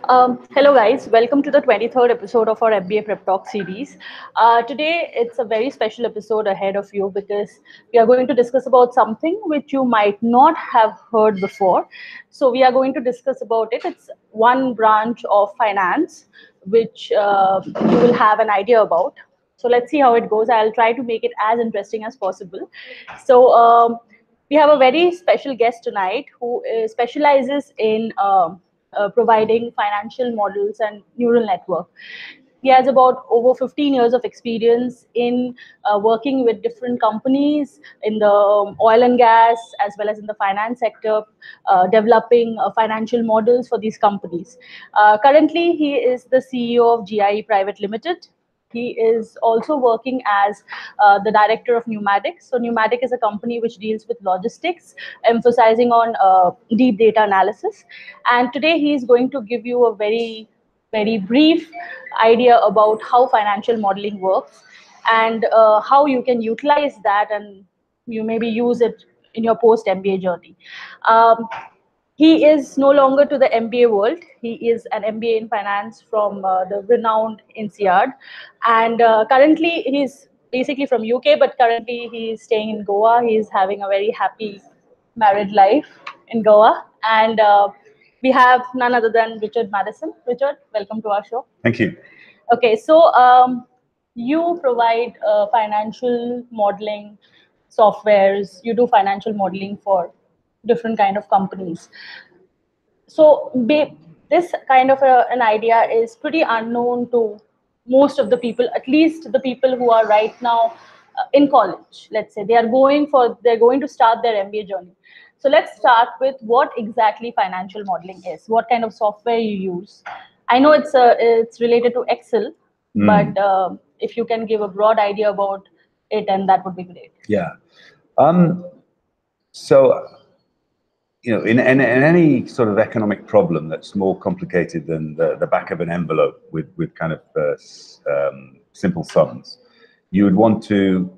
Hello guys, welcome to the 23rd episode of our MBA Prep Talk series. Today it's a very special episode ahead of you because we are going to discuss about something which you might not have heard before. So we are going to discuss about it. It's one branch of finance which you will have an idea about. So let's see how it goes. I'll try to make it as interesting as possible. So we have a very special guest tonight who specializes in providing financial models and neural network. He has about over 15 years of experience in working with different companies in the oil and gas as well as in the finance sector, developing financial models for these companies. Currently, he is the CEO of GIE Private Limited. He is also working as the director of Pneumatic. So Pneumatic is a company which deals with logistics, emphasizing on deep data analysis. And today he is going to give you a very brief idea about how financial modeling works and how you can utilize that and you maybe use it in your post MBA journey. Um, he is no longer to the MBA world. He is an MBA in finance from the renowned INSEAD. And currently, he's basically from UK, but currently he's staying in Goa. He's having a very happy married life in Goa. And we have none other than Richard Madison. Richard, welcome to our show. Thank you. Okay, so you provide financial modeling softwares. You do financial modeling for different kind of companies. So this kind of an idea is pretty unknown to most of the people, at least the people who are right now in college. Let's say they're going to start their MBA journey. So let's start with what exactly financial modeling is. What kind of software you use? I know it's related to Excel, but if you can give a broad idea about it, and that would be great. Yeah. So, in any sort of economic problem that's more complicated than the back of an envelope with kind of simple sums, you would want to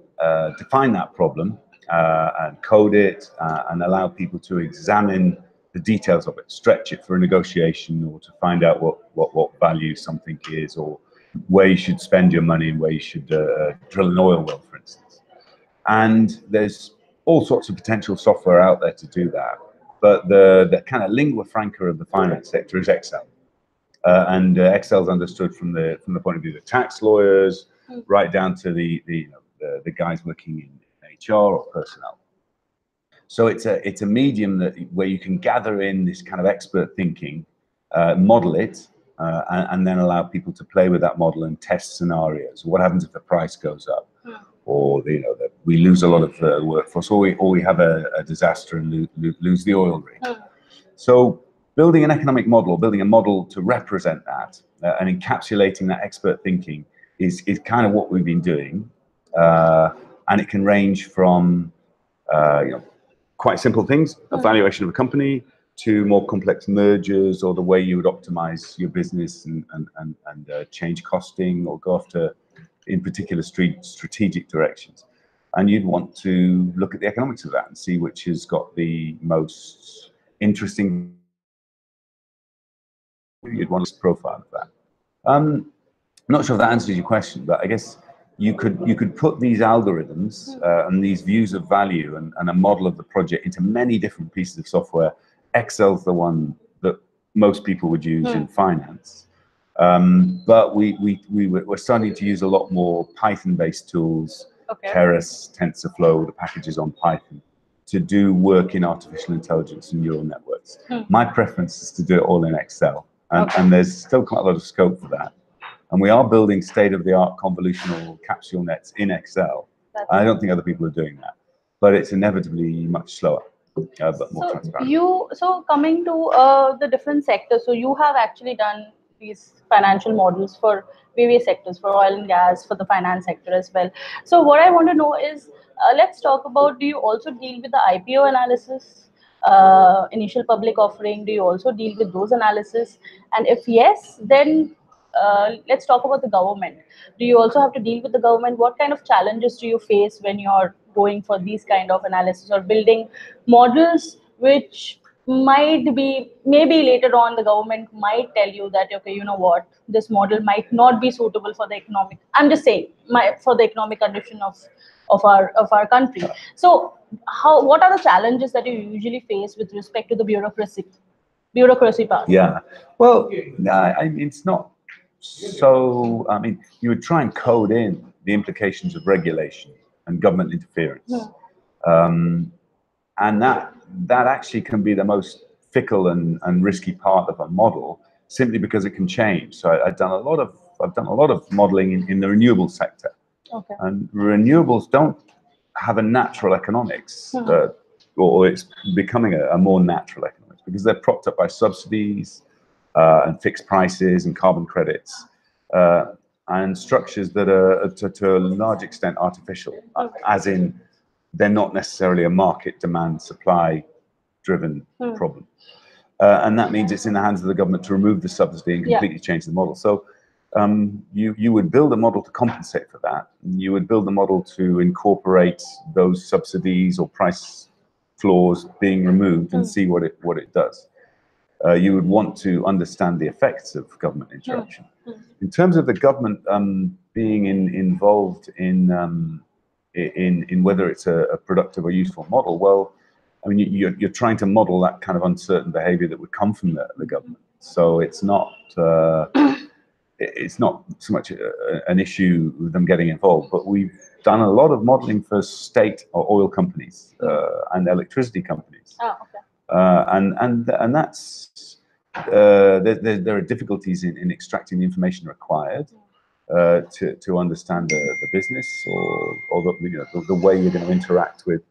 define that problem and code it and allow people to examine the details of it, stretch it for a negotiation, or to find out what value something is, or where you should spend your money and where you should drill an oil well, for instance. And there's all sorts of potential software out there to do that. But the kind of lingua franca of the finance sector is Excel. And Excel is understood from the point of view of tax lawyers, right down to the guys working in HR or personnel. So it's a medium where you can gather in this kind of expert thinking, model it, and then allow people to play with that model and test scenarios. What happens if the price goes up, or that we lose a lot of workforce, or we have a disaster and lose the oil rig. So building an economic model, building a model to represent that, and encapsulating that expert thinking is kind of what we've been doing, and it can range from quite simple things, a valuation of a company, to more complex mergers, or the way you would optimize your business and change costing, or go after, in particular, strategic directions. And you'd want to look at the economics of that and see which has got the most interesting. You'd want a profile of that. I'm not sure if that answers your question, but I guess you could put these algorithms and these views of value and a model of the project into many different pieces of software. Excel's the one that most people would use in finance, but we're starting to use a lot more Python-based tools, Keras, TensorFlow, the packages on Python, to do work in artificial intelligence and neural networks. My preference is to do it all in Excel, and there's still quite a lot of scope for that. And we are building state-of-the-art convolutional capsule nets in Excel. I don't think other people are doing that, but it's inevitably much slower, but more transparent. So coming to the different sectors, so you have actually done these financial models for various sectors, for oil and gas, for the finance sector as well. So what I want to know is, let's talk about, do you also deal with the IPO analysis, initial public offering? Do you also deal with those analysis? And if yes, then let's talk about the government. Do you also have to deal with the government? What kind of challenges do you face when you're going for these kind of analysis or building models which might be, maybe later on the government might tell you that, okay, you know what, this model might not be suitable for the economic, I'm just saying, for the economic condition of our country. So how, what are the challenges that you usually face with respect to the bureaucracy part? Yeah, well, it's not so. I mean, you would try and code in the implications of regulation and government interference, and that actually can be the most fickle and risky part of a model, simply because it can change. So I've done a lot of modeling in the renewable sector, Okay. and renewables don't have a natural economics, or it's becoming a more natural economics, because they're propped up by subsidies and fixed prices and carbon credits, and structures that are to a large extent artificial, as in they're not necessarily a market demand supply driven problem. And that means it's in the hands of the government to remove the subsidy and completely change the model. So you would build a model to compensate for that. You would build a model to incorporate those subsidies or price floors being removed and see what it does. You would want to understand the effects of government interruption. In terms of the government being involved in whether it's a productive or useful model, well, I mean, you're trying to model that kind of uncertain behavior that would come from the government. So it's not so much an issue with them getting involved, but we've done a lot of modeling for state or oil companies and electricity companies. Oh, okay. And that's there are difficulties in extracting the information required to understand the business, or the way you're going to interact with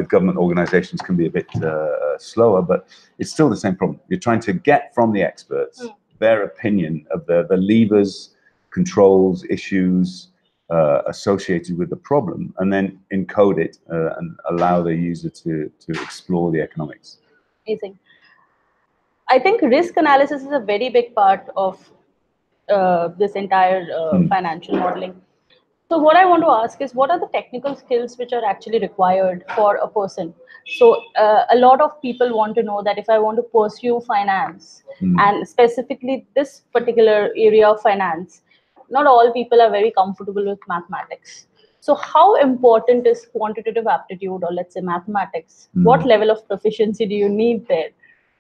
government organizations can be a bit slower, but it's still the same problem. You're trying to get from the experts their opinion of the levers, controls, issues associated with the problem, and then encode it and allow the user to explore the economics. Amazing. I think risk analysis is a very big part of this entire financial modeling. So what I want to ask is, what are the technical skills which are actually required for a person? So a lot of people want to know that if I want to pursue finance, and specifically this particular area of finance, not all people are very comfortable with mathematics. So how important is quantitative aptitude, or let's say mathematics? What level of proficiency do you need there?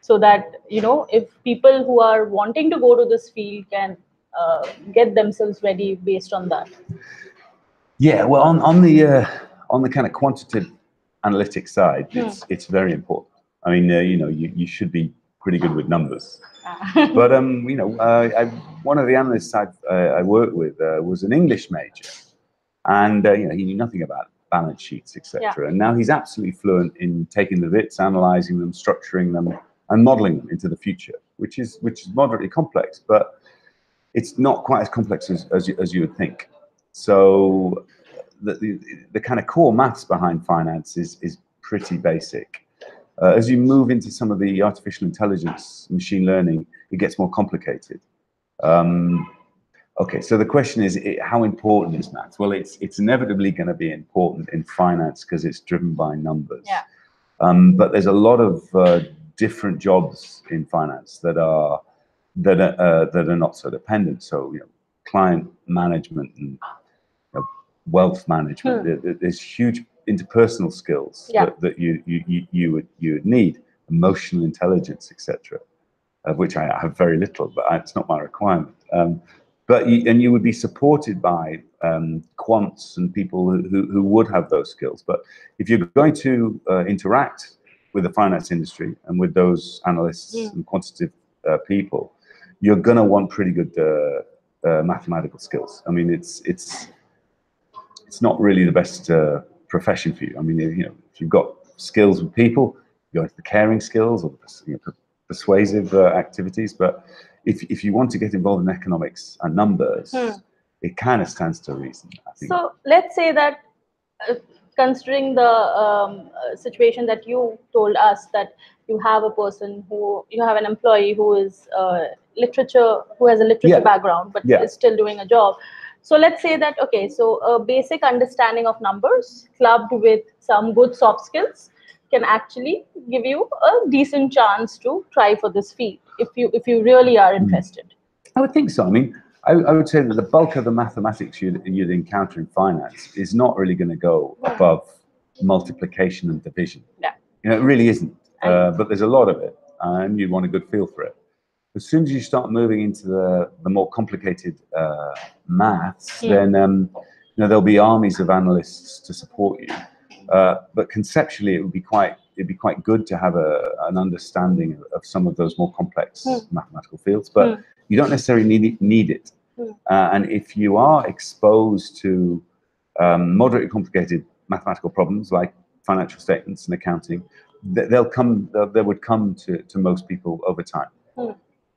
So that, you know, if people who are wanting to go to this field can get themselves ready based on that. Yeah, well, on the kind of quantitative analytics side, it's very important. I mean, you should be pretty good with numbers. But one of the analysts I worked with was an English major, and he knew nothing about balance sheets, etc. And now he's absolutely fluent in taking the bits, analyzing them, structuring them, and modeling them into the future, which is moderately complex, but it's not quite as complex as you would think. So the kind of core maths behind finance is pretty basic. As you move into some of the artificial intelligence, machine learning, it gets more complicated. Okay, so the question is, how important is maths? Well, it's inevitably going to be important in finance because it's driven by numbers. Yeah. But there's a lot of different jobs in finance that are not so dependent. So client management and wealth management. There's huge interpersonal skills that you would need, emotional intelligence, etc., of which I have very little, but it's not my requirement. But you would be supported by quants and people who would have those skills. But if you're going to interact with the finance industry and with those analysts and quantitative people, you're going to want pretty good mathematical skills. I mean, it's not really the best profession for you. I mean, if you've got skills with people, you go into the caring skills or persuasive activities. But if you want to get involved in economics and numbers, it kind of stands to reason, I think. So let's say that, considering the situation that you told us, that you have an employee who is who has a literature background, but is still doing a job. So let's say that, okay, so a basic understanding of numbers clubbed with some good soft skills can actually give you a decent chance to try for this field if you really are interested. I would think so. I mean, I would say that the bulk of the mathematics you'd encounter in finance is not really going to go above multiplication and division. Yeah. You know, it really isn't. But there's a lot of it, and you want a good feel for it. As soon as you start moving into the more complicated maths, then you know, there'll be armies of analysts to support you. But conceptually, it'd be quite good to have an understanding of some of those more complex mathematical fields. But you don't necessarily need it. And if you are exposed to moderately complicated mathematical problems like financial statements and accounting, they would come to most people over time.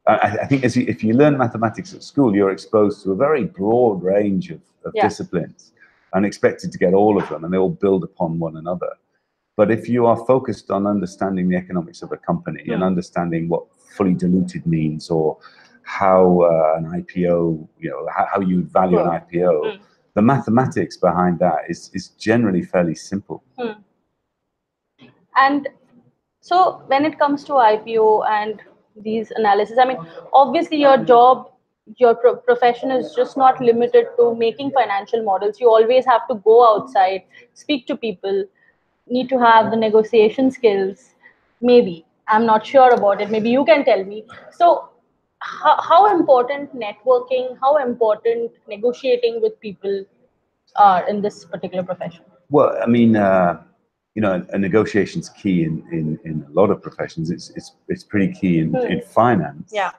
I think if you learn mathematics at school, you're exposed to a very broad range of disciplines and expected to get all of them, and they all build upon one another. But if you are focused on understanding the economics of a company and understanding what fully diluted means, or how an IPO, you know, how you value an IPO, the mathematics behind that is generally fairly simple. And so when it comes to IPO and these analysis, I mean, obviously your job, your profession is just not limited to making financial models. You always have to go outside, speak to people, need to have the negotiation skills. Maybe, I'm not sure about it. Maybe you can tell me. So how important networking, how important negotiating with people are in this particular profession? Well, I mean, you know, a negotiation's key in a lot of professions. It's pretty key in finance. Yeah.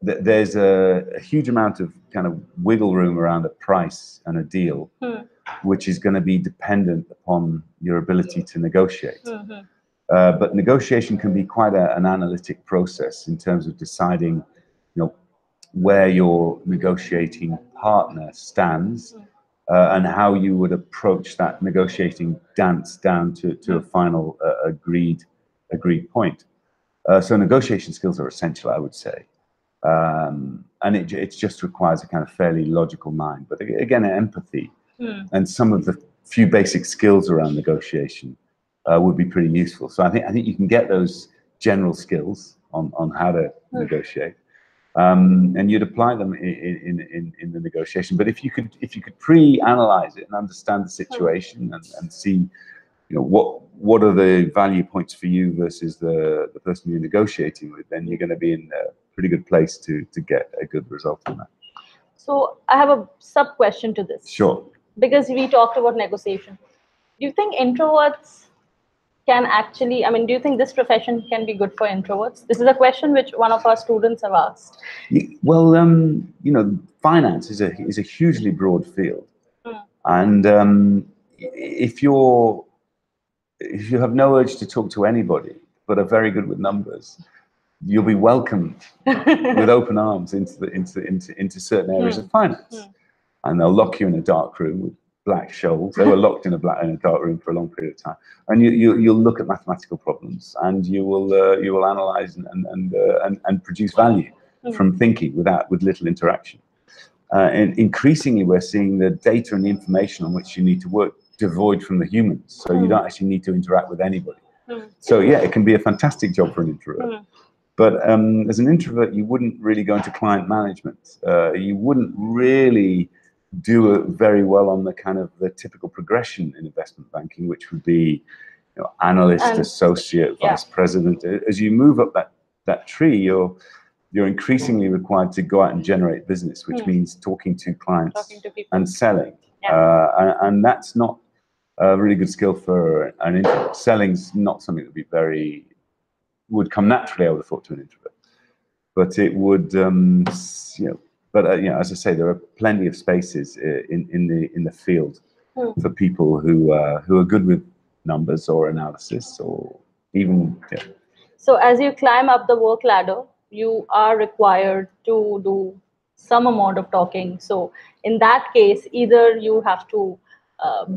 There's a huge amount of kind of wiggle room around a price and a deal, which is going to be dependent upon your ability to negotiate. But negotiation can be quite an analytic process in terms of deciding, you know, where your negotiating partner stands. And how you would approach that negotiating dance down to a final agreed point. So negotiation skills are essential, I would say, and it just requires a kind of fairly logical mind. But again, empathy and some of the few basic skills around negotiation would be pretty useful. So I think you can get those general skills on how to negotiate. And you'd apply them in the negotiation. But if you could pre-analyze it and understand the situation and see, you know, what are the value points for you versus the person you're negotiating with, then you're going to be in a pretty good place to get a good result from that. So I have a sub question to this. Sure. Because we talked about negotiation. Do you think introverts can actually, I mean, do you think this profession can be good for introverts? This is a question which one of our students have asked. Well, you know, finance is a hugely broad field, and if you have no urge to talk to anybody but are very good with numbers, you'll be welcomed with open arms into certain areas of finance, and they'll lock you in a dark room with black shoals. They were locked in a dark room for a long period of time, and you'll look at mathematical problems, and you will analyze and produce value from thinking with little interaction. And increasingly, we're seeing the data and the information on which you need to work devoid from the humans, so you don't actually need to interact with anybody. So yeah, it can be a fantastic job for an introvert. But as an introvert, you wouldn't really go into client management. You wouldn't really do it very well on the kind of the typical progression in investment banking, which would be, you know, analyst, associate, vice president. As you move up that tree, you're increasingly required to go out and generate business, which means talking to clients and selling. And that's not a really good skill for an introvert. Selling's not something that would come naturally, I would have thought, to an introvert. But it would, you know. But you know, as I say, there are plenty of spaces in the field for people who are good with numbers or analysis, or even. Yeah. So as you climb up the work ladder, you are required to do some amount of talking. So in that case, either you have to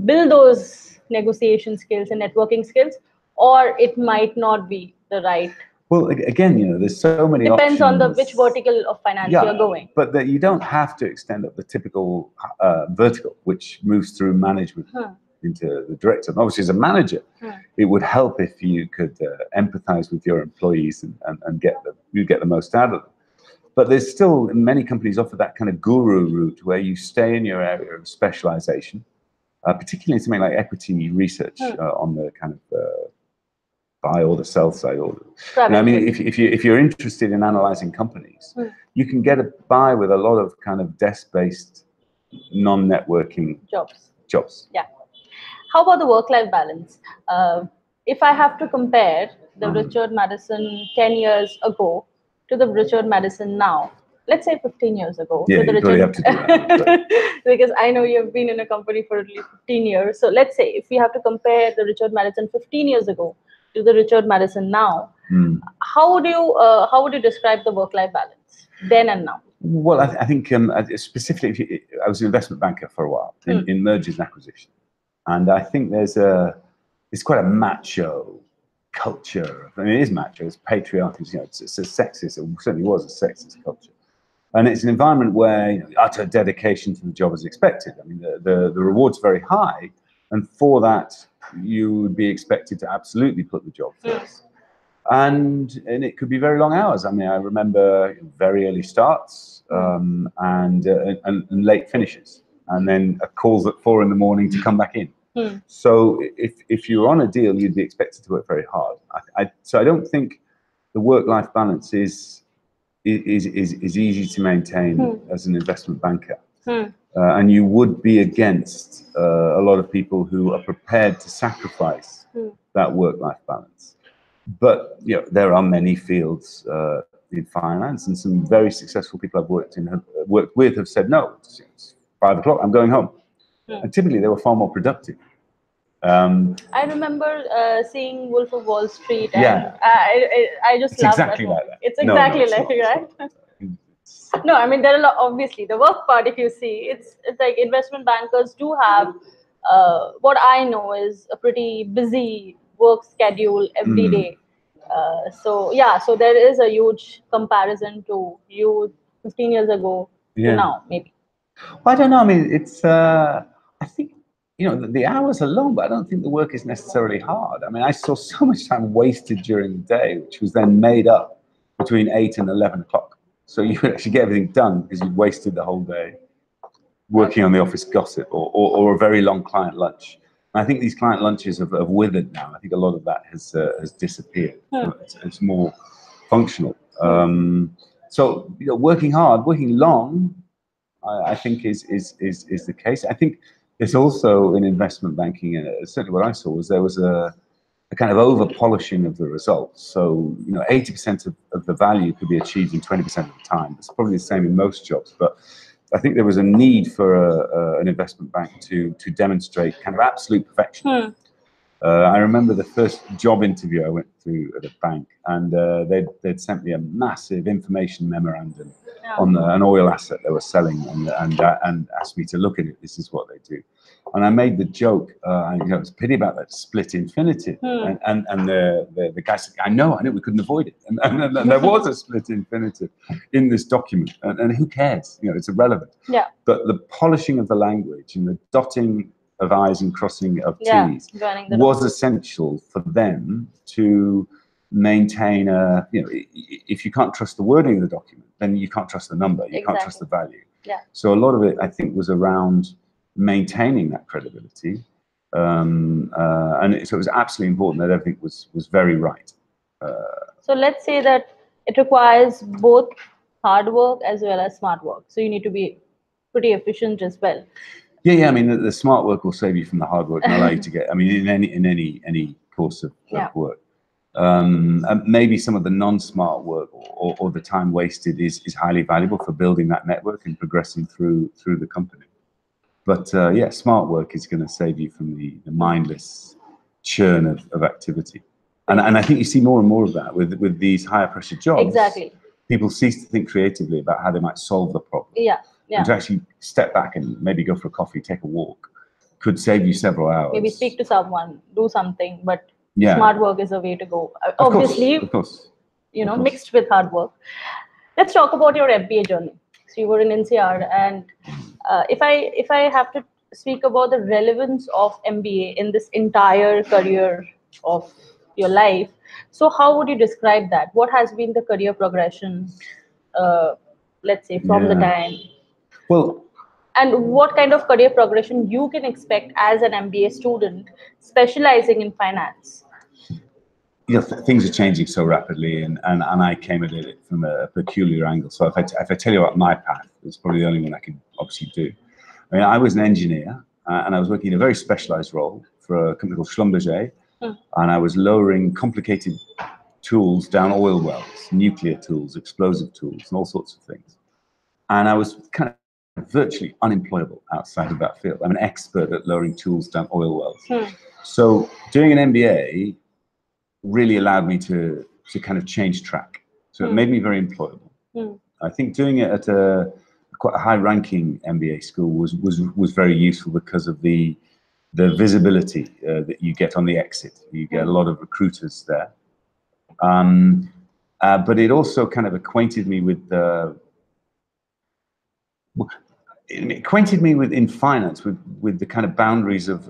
build those negotiation skills and networking skills, or it might not be the right. Well, again, you know, there's so many Depends options. on which vertical of finance you're going. But you don't have to extend up the typical vertical, which moves through management. into the director. And obviously, as a manager, it would help if you could empathize with your employees and get the most out of them. But there's still, many companies offer that kind of guru route where you stay in your area of specialization, particularly in something like equity research on the kind of buy or the sell side. Or, I mean, if you're interested in analyzing companies, you can get by with a lot of kind of desk-based, non-networking jobs. Yeah. How about the work-life balance? If I have to compare the Richard Madison 10 years ago to the Richard Madison now, let's say 15 years ago. Yeah, to the you probably have to do that. Because I know you've been in a company for at least 15 years. So let's say if we have to compare the Richard Madison 15 years ago to the Richard Madison now, how would you describe the work-life balance then and now? Well, I think specifically, I was an investment banker for a while in mergers and acquisition, and I think it's quite a macho culture. I mean, it is macho. It's patriarchal. You know, it's a sexist. It certainly was a sexist culture, and it's an environment where utter dedication to the job is expected. I mean, the reward's very high, and for that, you would be expected to absolutely put the job first. And it could be very long hours. I mean, I remember very early starts and late finishes, and then calls at 4 a.m. to come back in. So if you're on a deal, you'd be expected to work very hard. So I don't think the work-life balance is easy to maintain as an investment banker. And you would be against a lot of people who are prepared to sacrifice that work-life balance. But there are many fields in finance, and some very successful people I've worked with have said, no, it's 5 o'clock, I'm going home. And typically they were far more productive. I remember seeing Wolf of Wall Street, and I just love exactly that. Like that. It's exactly like that, right? No, I mean, there are a lot, obviously the work part. If you see, it's like investment bankers do have what I know is a pretty busy work schedule every day. So there is a huge comparison to you 15 years ago to now, maybe. Well, I don't know. I mean, it's I think the hours are long, but I don't think the work is necessarily hard. I mean, I saw so much time wasted during the day, which was then made up between 8 and 11 o'clock. So you would actually get everything done because you'd wasted the whole day working on the office gossip or a very long client lunch. And I think these client lunches have withered now. I think a lot of that has disappeared. It's more functional. So working hard, working long, I think is the case. I think there's also in investment banking, certainly what I saw was there was a kind of over polishing of the results. So 80% of the value could be achieved in 20% of the time. It's probably the same in most jobs, but I think there was a need for an investment bank to demonstrate kind of absolute perfection. I remember the first job interview I went through at a bank, and they'd sent me a massive information memorandum on an oil asset they were selling, and asked me to look at it. This is what they do. And I made the joke, it's a pity about that split infinitive. And the guy said, I know, we couldn't avoid it. And there was a split infinitive in this document. And who cares? It's irrelevant. Yeah. But the polishing of the language and the dotting of I's and crossing of T's was essential for them to maintain if you can't trust the wording of the document, then you can't trust the number, you can't trust the value. Yeah. So a lot of it, I think, was around maintaining that credibility. And so it was absolutely important that everything was very right. So let's say that it requires both hard work as well as smart work. So you need to be pretty efficient as well. Yeah. I mean, the smart work will save you from the hard work and allow you to get. I mean, in any course of work, maybe some of the non-smart work or the time wasted is highly valuable for building that network and progressing through the company. But smart work is going to save you from the mindless churn of activity. And I think you see more and more of that with these higher pressure jobs. Exactly. People cease to think creatively about how they might solve the problem. Yeah. And to actually step back and maybe go for a coffee, take a walk, could save you several hours. Maybe speak to someone, do something, but smart work is a way to go. Obviously, of course. Mixed with hard work. Let's talk about your MBA journey. So you were in NCR, and if I have to speak about the relevance of MBA in this entire career of your life. So, how would you describe that? What has been the career progression, uh, let's say, from the Yeah. time? Well, And what kind of career progression you can expect as an MBA student specializing in finance? things are changing so rapidly, and I came at it from a peculiar angle. So if I tell you about my path, it's probably the only one I can obviously do. I mean, I was an engineer, and I was working in a very specialized role for a company called Schlumberger, and I was lowering complicated tools down oil wells, nuclear tools, explosive tools, and all sorts of things. And I was kind of virtually unemployable outside of that field. I'm an expert at lowering tools down oil wells. So doing an MBA really allowed me to kind of change track. So it made me very employable. I think doing it at a quite a high-ranking MBA school was very useful because of the visibility that you get on the exit. You get a lot of recruiters there. But it also kind of acquainted me with in finance with the kind of boundaries of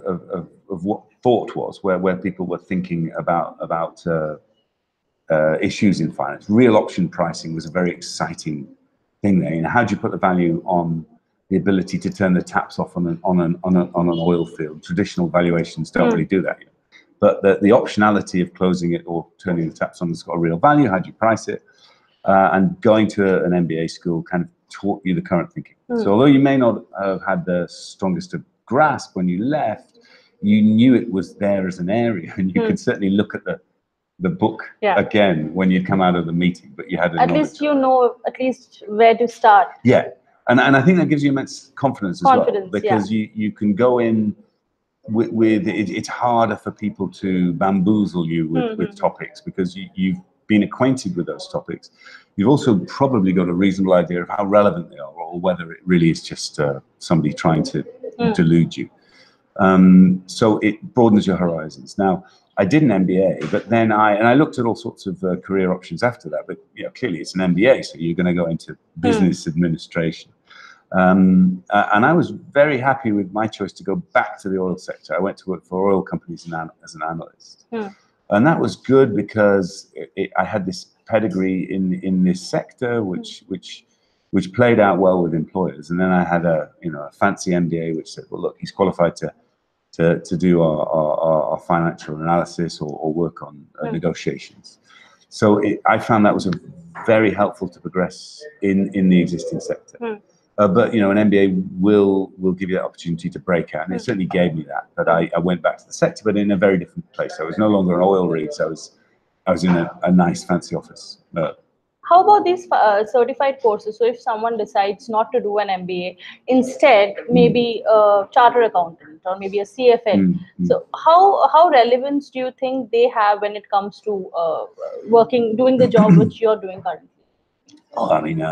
what thought was, where people were thinking about issues in finance. Real option pricing was a very exciting thing there. You know, how do you put the value on the ability to turn the taps off on an oil field? Traditional valuations don't really do that yet. But the optionality of closing it or turning the taps on has got a real value. How do you price it? And going to an MBA school kind of taught you the current thinking. So although you may not have had the strongest of grasp when you left, you knew it was there as an area, and you could certainly look at the book again when you'd come out of the meeting, but you had At least you know at least where to start. Yeah, and I think that gives you immense confidence as well, because you can go in with it's harder for people to bamboozle you with topics, because you've been acquainted with those topics. You've also probably got a reasonable idea of how relevant they are, or whether it really is just somebody trying to delude you. So it broadens your horizons. Now, I did an MBA, but then I looked at all sorts of career options after that. But clearly it's an MBA, so you're going to go into business administration. And I was very happy with my choice to go back to the oil sector. I went to work for oil companies as an analyst. And that was good because I had this pedigree in this sector, which played out well with employers. And then I had a fancy MBA which said, well, look, he's qualified to do our financial analysis or work on negotiations. So I found that was very helpful to progress in the existing sector. But an MBA will give you that opportunity to break out, and it certainly gave me that. But I went back to the sector, but in a very different place. I was no longer an oil rig. So I was in a nice fancy office. How about these certified courses? So if someone decides not to do an MBA, instead maybe a chartered accountant or maybe a CFA. So how relevance do you think they have when it comes to doing the job which you're doing currently? Oh, I mean,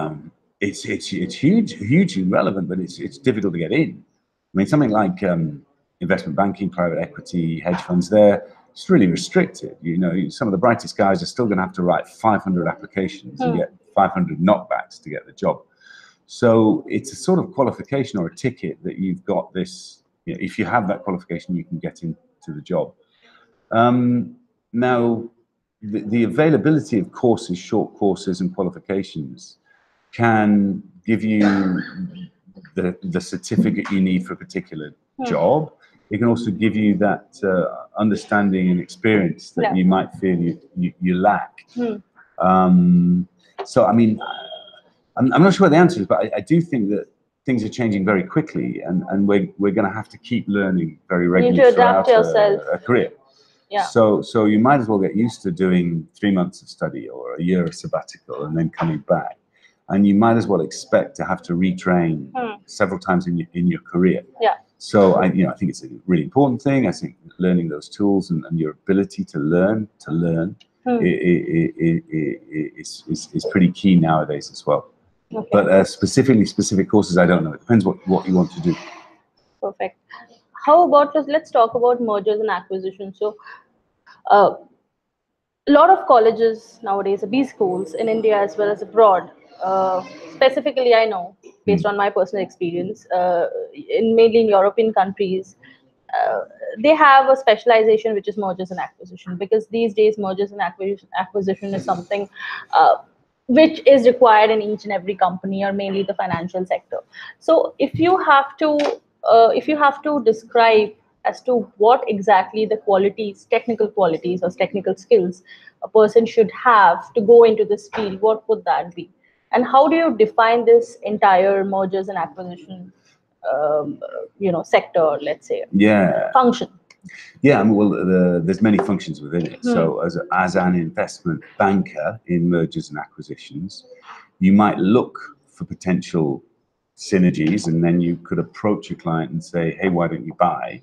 it's hugely relevant, but it's difficult to get in. I mean, something like investment banking, private equity, hedge funds, it's really restricted. Some of the brightest guys are still going to have to write 500 applications and get 500 knockbacks to get the job. So it's a sort of qualification or a ticket that you've got this. If you have that qualification, you can get into the job. Now, the availability of courses, short courses and qualifications can give you the certificate you need for a particular job. It can also give you that understanding and experience that you might feel you lack. So, I mean, I'm not sure what the answer is, but I do think that things are changing very quickly, and we're going to have to keep learning very regularly You need to adapt yourself. A career. Yeah. So you might as well get used to doing 3 months of study or a year of sabbatical and then coming back. And you might as well expect to have to retrain several times in your career. Yeah. So I think it's a really important thing. I think learning those tools and your ability to learn is pretty key nowadays as well. Okay. But specific courses, I don't know. It depends what you want to do. Perfect. How about let's talk about mergers and acquisitions. So, a lot of colleges nowadays, B schools in India as well as abroad, specifically, I know based on my personal experience, mainly in European countries, uh, they have a specialization which is mergers and acquisition, because these days mergers and acquisition is something uh, which is required in each and every company, or mainly the financial sector. So if you have to describe as to what exactly the qualities, technical qualities or technical skills a person should have to go into this field, what would that be? And how do you define this entire mergers and acquisition, sector, let's say, Yeah. function? Yeah, I mean, well, there's many functions within it. So as an investment banker in mergers and acquisitions, you might look for potential synergies, and then you could approach a client and say, hey, why don't you buy?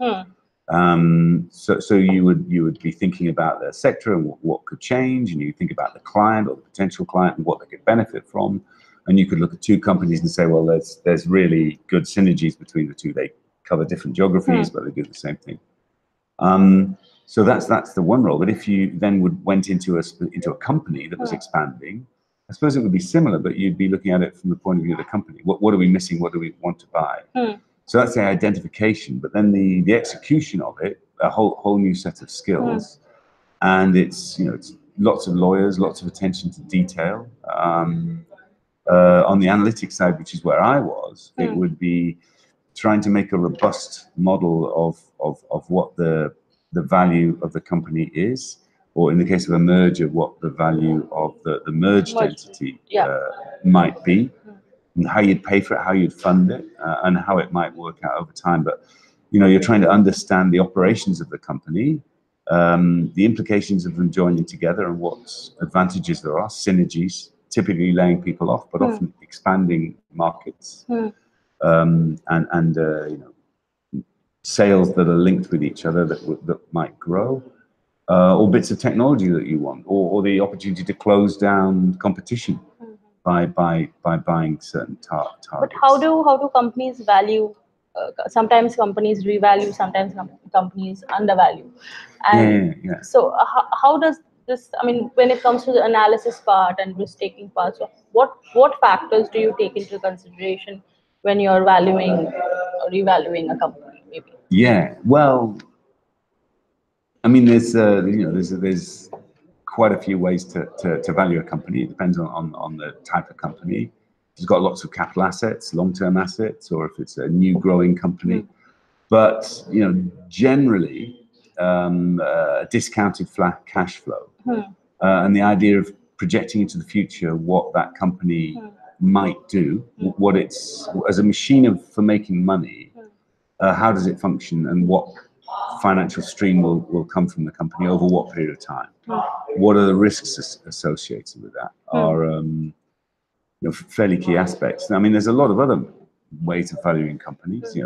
So you would be thinking about the sector and what could change, and you think about the client or the potential client and what they could benefit from. And you could look at two companies and say, well, there's really good synergies between the two. They cover different geographies, but they do the same thing. So that's the one role. But if you then went into a company that was expanding, I suppose it would be similar, but you'd be looking at it from the point of view of the company. What are we missing? What do we want to buy? So that's the identification. But then the execution of it, a whole new set of skills, and it's lots of lawyers, lots of attention to detail. On the analytics side, which is where I was, it would be trying to make a robust model of what the value of the company is, or in the case of a merger, what the value of the merged entity might be, and how you'd pay for it, how you'd fund it, and how it might work out over time. But you're trying to understand the operations of the company, the implications of them joining together, and what advantages there are, synergies, typically laying people off, but often expanding markets, and sales that are linked with each other that might grow, or bits of technology that you want, or the opportunity to close down competition by buying certain targets. But how do companies value? Sometimes companies revalue, sometimes companies undervalue, and so how does this? I mean, when it comes to the analysis part and risk-taking part, so what factors do you take into consideration when you're valuing or revaluing a company, maybe? Yeah, well, I mean, there's quite a few ways to value a company. It depends on the type of company. If it's got lots of capital assets, long-term assets, or if it's a new growing company. But generally, discounted flat cash flow, and the idea of projecting into the future what that company might do, what it's as a machine for making money. How does it function, and what financial stream will come from the company over what period of time? What are the risks associated with that? Are fairly key aspects. I mean, there's a lot of other ways of valuing companies.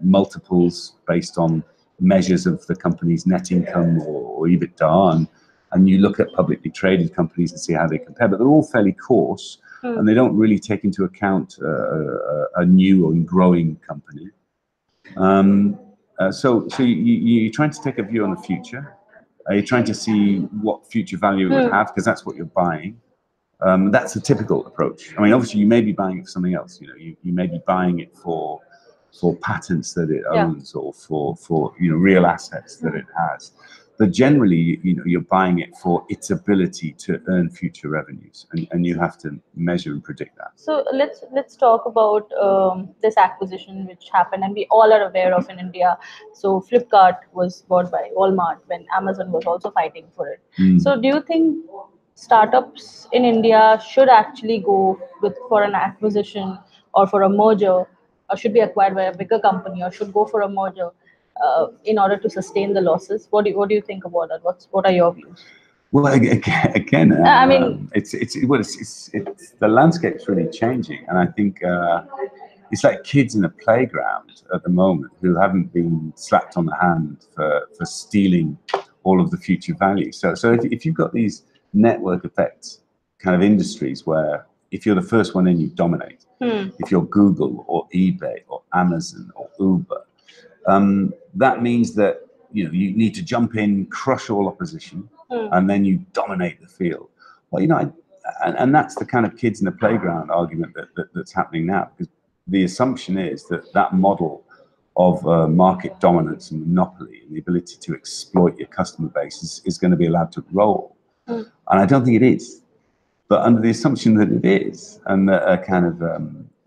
Multiples based on measures of the company's net income or EBITDA, and you look at publicly traded companies and see how they compare. But they're all fairly coarse, and they don't really take into account a new or growing company. So you're trying to take a view on the future. You're trying to see what future value it would have, because that's what you're buying. That's a typical approach. I mean, obviously, you may be buying it for something else. You may be buying it for patents that it owns, or for real assets that it has. But generally, you're buying it for its ability to earn future revenues, and you have to measure and predict that. So let's talk about this acquisition which happened, and we all are aware of in India. So Flipkart was bought by Walmart when Amazon was also fighting for it. So do you think startups in India should actually go for an acquisition or for a merger, or should be acquired by a bigger company, or should go for a merger in order to sustain the losses? What do you think about that? What are your views? Well, again, I mean, it's the landscape's really changing, and I think it's like kids in a playground at the moment who haven't been slapped on the hand for stealing all of the future value. So if you've got these network effects kind of industries where if you're the first one in, you dominate. If you're Google or eBay or Amazon or Uber, that means that you need to jump in, crush all opposition, and then you dominate the field. Well, and that's the kind of kids in the playground argument that's happening now, because the assumption is that that model of market dominance and monopoly and the ability to exploit your customer base is going to be allowed to roll. And I don't think it is. But under the assumption that it is, and that a kind of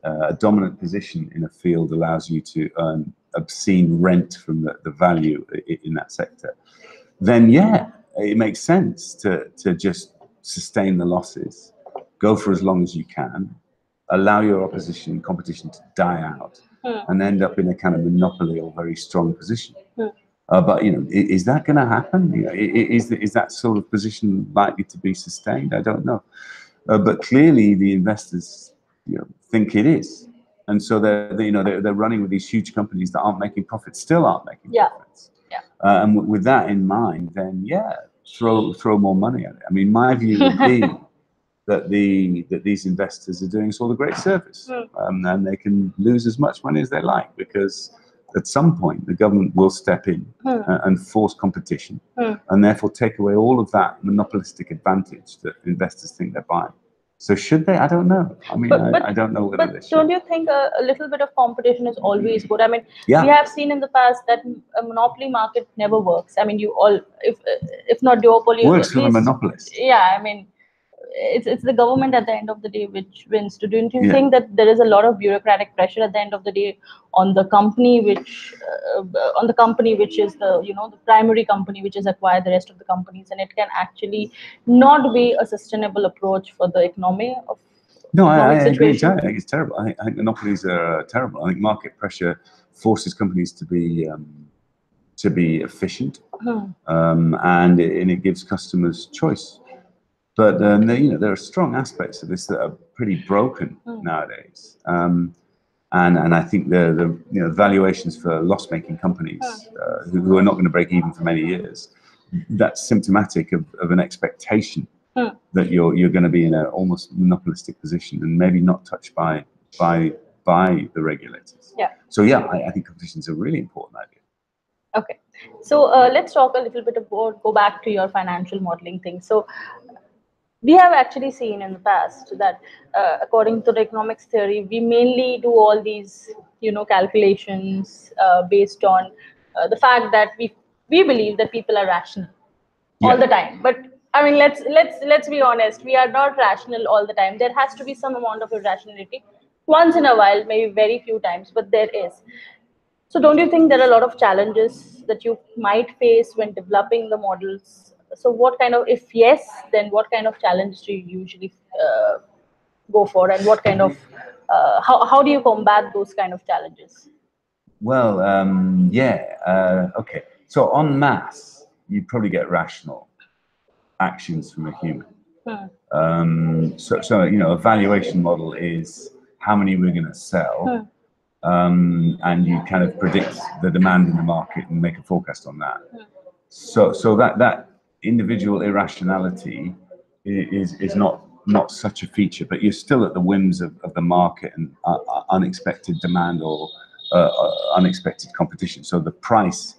a dominant position in a field allows you to earn obscene rent from the value in that sector, then yeah, it makes sense to just sustain the losses, go for as long as you can, allow your competition to die out, and end up in a kind of monopoly or very strong position. But is that going to happen? Is that sort of position likely to be sustained? I don't know. But clearly, the investors think it is, and so they're running with these huge companies that aren't making profits, still aren't making profits. And with that in mind, then throw more money at it. I mean, my view would be that these investors are doing us all a great service, and they can lose as much money as they like, because at some point the government will step in and force competition, and therefore take away all of that monopolistic advantage that investors think they're buying. So should they? I don't know. I mean, I don't know whether they should. Don't you think a little bit of competition is always good? I mean, we have seen in the past that a monopoly market never works. I mean, if not duopoly, works for the monopolist. Yeah, I mean, it's the government at the end of the day which wins. Don't you think that there is a lot of bureaucratic pressure at the end of the day on the company which is the the primary company which has acquired the rest of the companies, and it can actually not be a sustainable approach for the economy of I agree entirely. I think it's terrible. I think monopolies are terrible. I think market pressure forces companies to be efficient, and it gives customers choice. But there are strong aspects of this that are pretty broken nowadays, and I think the valuations for loss-making companies who are not going to break even for many years, that's symptomatic of an expectation that you're going to be in an almost monopolistic position and maybe not touched by the regulators. So I think competition is a really important idea. Okay, so let's talk a little bit about, go back to your financial modeling thing. So we have actually seen in the past that according to the economics theory, we mainly do all these calculations based on the fact that we believe that people are rational all the time. But I mean, let's be honest, we are not rational all the time. There has to be some amount of irrationality once in a while, maybe very few times, but there is. So don't you think there are a lot of challenges that you might face when developing the models? So what kind of, if yes, then what kind of challenges do you usually go for, and what kind of, how do you combat those kind of challenges? Well, okay. So en masse, you probably get rational actions from a human. So a valuation model is how many we're going to sell. And you kind of predict the demand in the market and make a forecast on that. So that individual irrationality is not such a feature, but you're still at the whims of the market and unexpected demand or unexpected competition. So the price,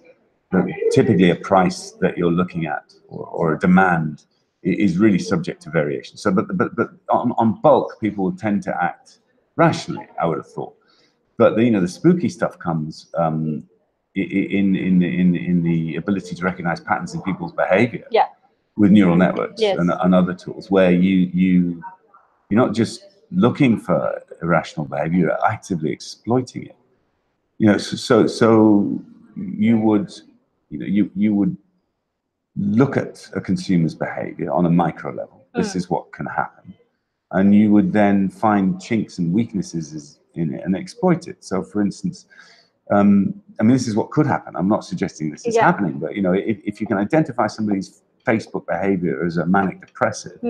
typically a price that you're looking at or a demand is really subject to variation. So, but on bulk, people will tend to act rationally, I would have thought. But the spooky stuff comes in the ability to recognize patterns in people's behavior with neural networks and other tools, where you're not just looking for irrational behavior, you're actively exploiting it. So you would look at a consumer's behavior on a micro level. This is what can happen, and you would then find chinks and weaknesses in it and exploit it. So, for instance, I mean, this is what could happen. I'm not suggesting this is happening, but if you can identify somebody's Facebook behavior as a manic depressive,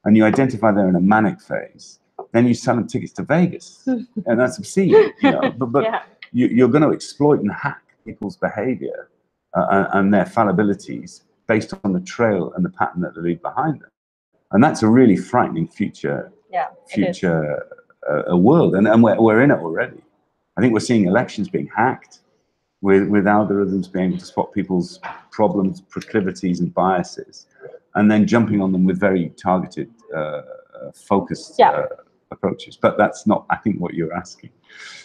and you identify they're in a manic phase, then you sell them tickets to Vegas, and that's obscene. But you're going to exploit and hack people's behavior and their fallibilities based on the trail and the pattern that they leave behind them, and that's a really frightening future world, and we're in it already. I think we're seeing elections being hacked with algorithms being able to spot people's problems, proclivities, and biases, and then jumping on them with very targeted focused approaches. But that's not, I think, what you're asking.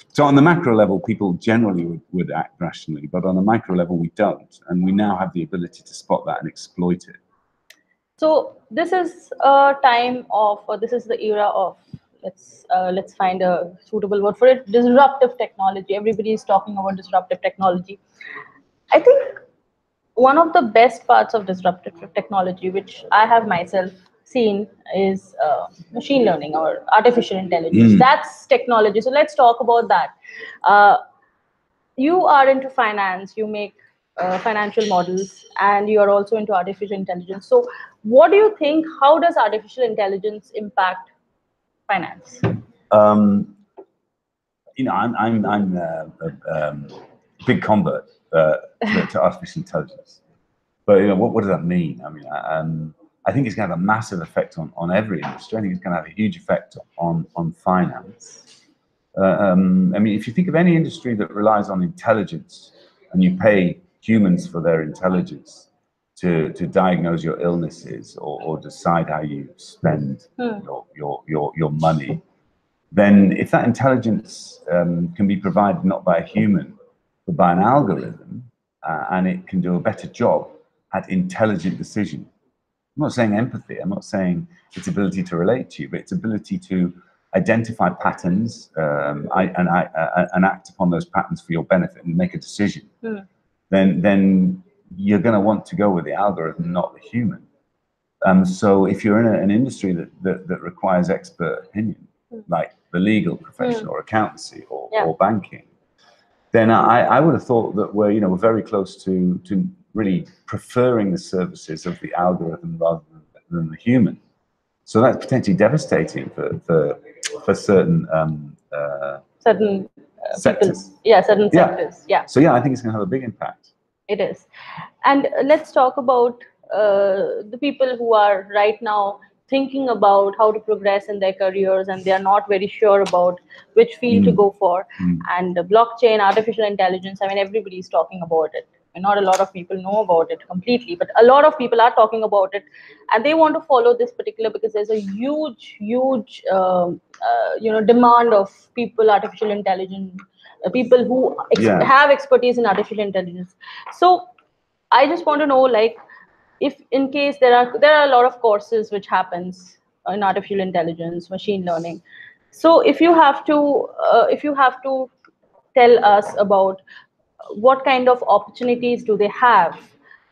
So on the macro level, people generally would act rationally, but on a micro level, we don't. And we now have the ability to spot that and exploit it. So this is a time of, or this is the era of, let's find a suitable word for it, disruptive technology. Everybody is talking about disruptive technology. I think one of the best parts of disruptive technology, which I have myself seen, is machine learning or artificial intelligence. That's technology. So let's talk about that. You are into finance, you make financial models, and you are also into artificial intelligence. So what do you think, how does artificial intelligence impact finance? You know, I'm a big convert to artificial intelligence. But you know, what does that mean? I mean, I think it's going to have a massive effect on every industry. I think it's going to have a huge effect on finance. I mean, if you think of any industry that relies on intelligence, and you pay humans for their intelligence to diagnose your illnesses or decide how you spend your money, then if that intelligence can be provided not by a human but by an algorithm, and it can do a better job at intelligent decision. I'm not saying empathy, I'm not saying its ability to relate to you, but its ability to identify patterns and act upon those patterns for your benefit and make a decision, then you're going to want to go with the algorithm, not the human. So if you're in an industry that requires expert opinion, like the legal profession or accountancy or banking, then I would have thought that we're very close to really preferring the services of the algorithm rather than the human. So that's potentially devastating for certain sectors. Certain sectors. Yeah. So yeah, I think it's going to have a big impact. It is. And let's talk about the people who are right now thinking about how to progress in their careers, and they are not very sure about which field to go for. And blockchain, artificial intelligence, I mean, everybody's talking about it. And not a lot of people know about it completely, but a lot of people are talking about it, and they want to follow this particular, because there's a huge demand of people, artificial intelligence, people who have expertise in artificial intelligence. So I just want to know, like, if in case there are a lot of courses which happens in artificial intelligence, machine learning. So if you have to tell us about what kind of opportunities do they have,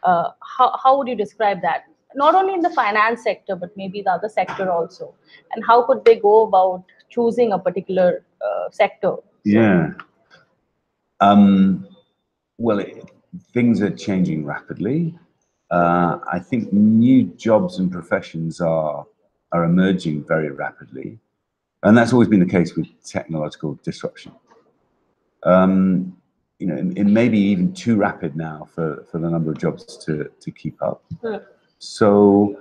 how would you describe that? Not only in the finance sector, but maybe the other sector also. And how could they go about choosing a particular sector? Yeah. Well, things are changing rapidly. I think new jobs and professions are emerging very rapidly, and that's always been the case with technological disruption. It may be even too rapid now for the number of jobs to keep up. So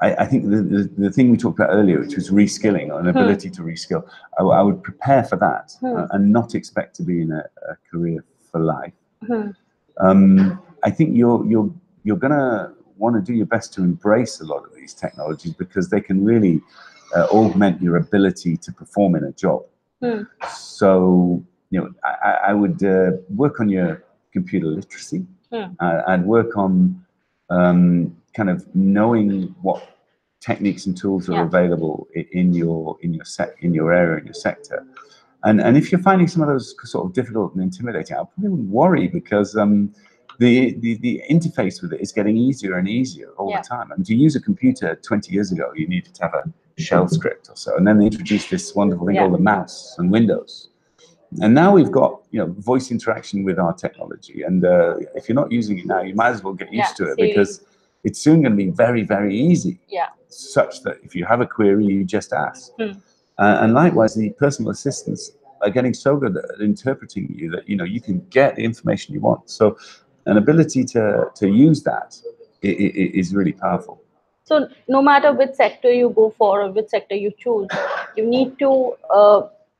I think the thing we talked about earlier, which was reskilling, or an ability to reskill, I would prepare for that and not expect to be in a career for life. I think you're going to want to do your best to embrace a lot of these technologies, because they can really augment your ability to perform in a job. So I would work on your computer literacy. I'd work on kind of knowing what techniques and tools are available in your area, in your sector. And if you're finding some of those sort of difficult and intimidating, I probably wouldn't worry, because the interface with it is getting easier and easier all the time. And to use a computer 20 years ago, you needed to have a shell script or so, and then they introduced this wonderful thing called the mouse and Windows. And now we've got voice interaction with our technology, and if you're not using it now, you might as well get used to it, because it's soon going to be very, very easy. Such that if you have a query, you just ask. And likewise, the personal assistants are getting so good at interpreting you that you can get the information you want. So an ability to use that is really powerful. So no matter which sector you go for or which sector you choose, you need to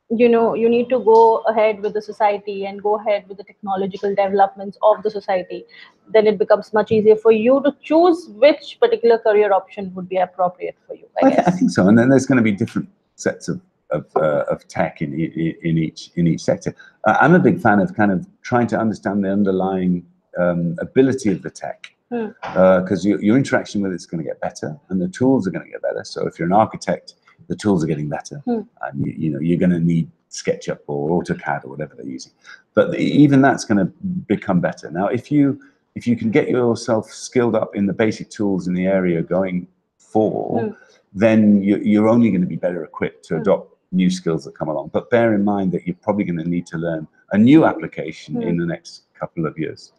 you need to go ahead with the society and go ahead with the technological developments of the society, then it becomes much easier for you to choose which particular career option would be appropriate for you, I I guess. think so, and then there's going to be different sets of tech in each sector. I'm a big fan of kind of trying to understand the underlying ability of the tech, because your interaction with it's going to get better, and the tools are going to get better. So if you're an architect, the tools are getting better, and you're going to need SketchUp or AutoCAD or whatever they're using. But even that's going to become better. Now, if you can get yourself skilled up in the basic tools in the area going for, then you're only going to be better equipped to adopt new skills that come along. But bear in mind that you're probably going to need to learn a new application in the next couple of years.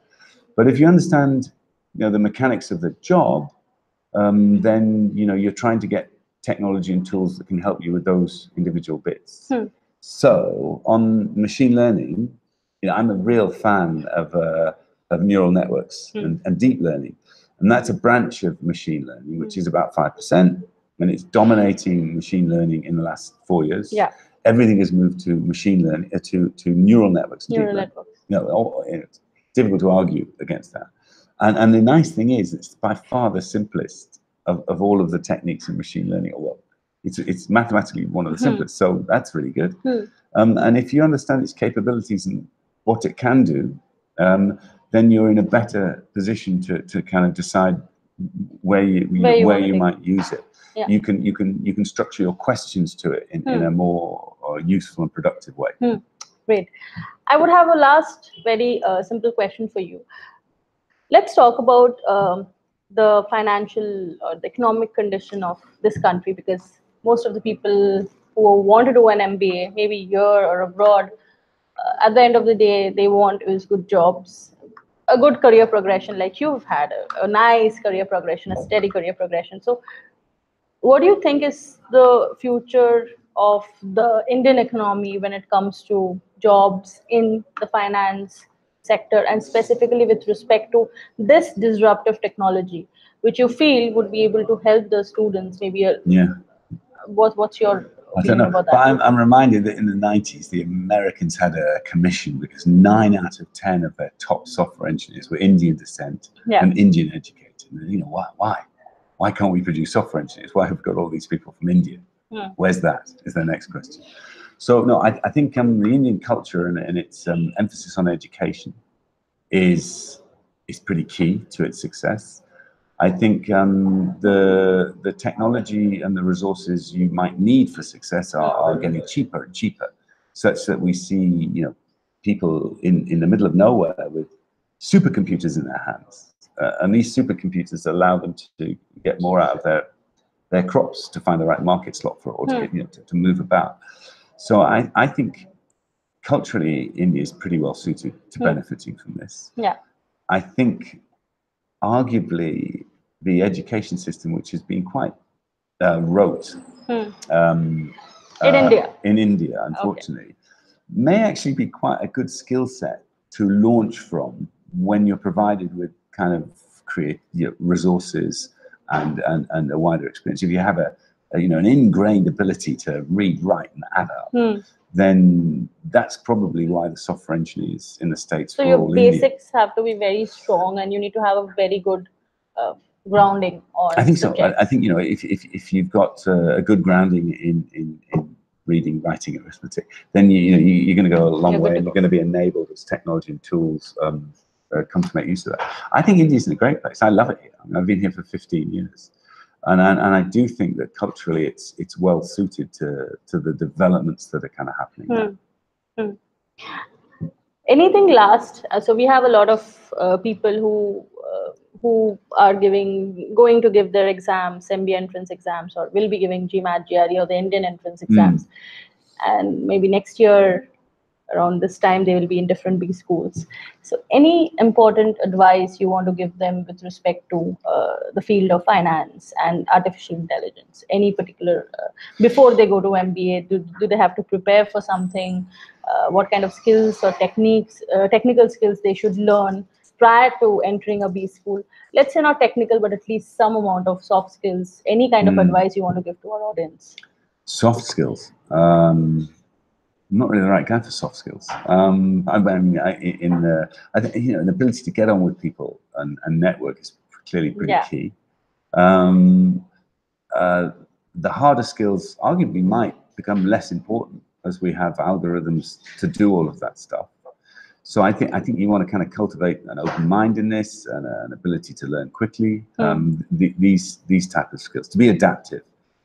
But if you understand, the mechanics of the job, then you're trying to get technology and tools that can help you with those individual bits. So on machine learning, I'm a real fan of neural networks and deep learning, and that's a branch of machine learning which is about 5%, and it's dominating machine learning in the last 4 years. Yeah. Everything has moved to machine learning, to neural networks. Neural networks. It's difficult to argue against that. And the nice thing is, it's by far the simplest of all of the techniques in machine learning. Well, it's mathematically one of the simplest, so that's really good. And if you understand its capabilities and what it can do, then you're in a better position to kind of decide where you might use it. Yeah. You can structure your questions to it in a more useful and productive way. Great. I would have a last very simple question for you. Let's talk about the financial or the economic condition of this country, because most of the people who want to do an MBA, maybe here or abroad, at the end of the day, they want is good jobs, a good career progression, like you've had a nice career progression, a steady career progression. So what do you think is the future of the Indian economy when it comes to jobs in the finance sector, and specifically with respect to this disruptive technology, which you feel would be able to help the students? Maybe what's your opinion about that? But I'm reminded that in the 90s, the Americans had a commission because 9 out of 10 of their top software engineers were Indian descent and Indian educated. And, why? Why can't we produce software engineers? Why have we got all these people from India? Where's that? Is their next question. So no, I think the Indian culture and its emphasis on education is pretty key to its success. I think the technology and the resources you might need for success are getting cheaper and cheaper, such that we see people in the middle of nowhere with supercomputers in their hands, and these supercomputers allow them to get more out of their crops, to find the right market slot for it, or to move about. So I think culturally India is pretty well suited to benefiting from this. Yeah. I think arguably the education system, which has been quite rote In India, unfortunately, may actually be quite a good skill set to launch from when you're provided with kind of resources and a wider experience. If you have an ingrained ability to read, write, and add up, then that's probably why the software engineers in the States. So your basics have to be very strong, and you need to have a very good grounding on. I think subjects. So. I think if you've got a good grounding in reading, writing, and arithmetic, then you're going to go a long way, and you're going to be enabled as technology and tools come to make use of that. I think India's in a great place. I love it here. I've been here for 15 years. And I do think that culturally it's well suited to the developments that are kind of happening now. Anything last? So we have a lot of people who are going to give their exams, MBA entrance exams, or will be giving GMAT, GRE, or the Indian entrance exams, and maybe next year around this time they will be in different big schools. So any important advice you want to give them with respect to the field of finance and artificial intelligence? Any particular before they go to MBA, do they have to prepare for something? What kind of skills or technical skills they should learn prior to entering a B school? Let's say not technical, but at least some amount of soft skills. Any kind of advice you want to give to our audience? Soft skills. I'm not really the right guy for soft skills. I mean, I think an ability to get on with people and network is clearly pretty key. The harder skills arguably might become less important as we have algorithms to do all of that stuff. So I think you want to kind of cultivate an open-mindedness and an ability to learn quickly. These type of skills, to be adaptive,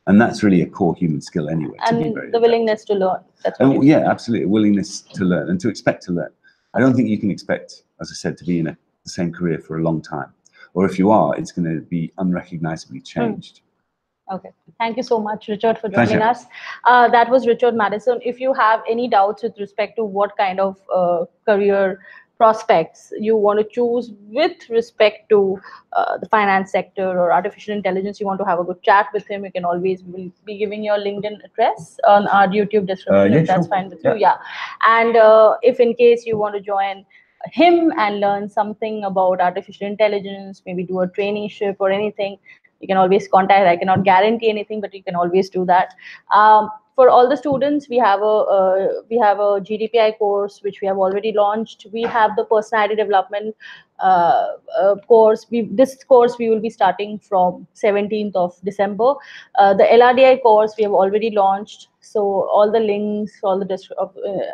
and that's really a core human skill anyway. And to be very the willingness to learn. That's what yeah, absolutely, a willingness to learn and to expect to learn. I don't think you can expect, as I said, to be in the same career for a long time, or if you are, it's going to be unrecognizably changed. Okay. Thank you so much, Richard, for joining us. That was Richard Madison. If you have any doubts with respect to what kind of career prospects you want to choose with respect to the finance sector or artificial intelligence, you want to have a good chat with him, you can always be giving your LinkedIn address on our YouTube description, if that's fine with you. Yeah. And if in case you want to join him and learn something about artificial intelligence, maybe do a traineeship or anything, you can always contact. I cannot guarantee anything, but you can always do that. For all the students, we have a GDPI course which we have already launched. We have the personality development course. This course we will be starting from 17th of December. The LRDI course we have already launched. So all the links, all the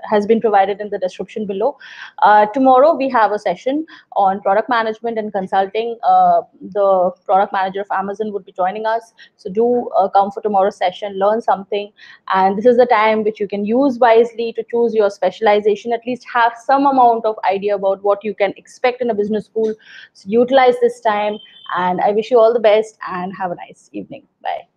has been provided in the description below. Tomorrow we have a session on product management and consulting. The product manager of Amazon would be joining us. So do come for tomorrow's session, learn something. And this is the time which you can use wisely to choose your specialization, at least have some amount of idea about what you can expect in a business school. So utilize this time, and I wish you all the best and have a nice evening. Bye.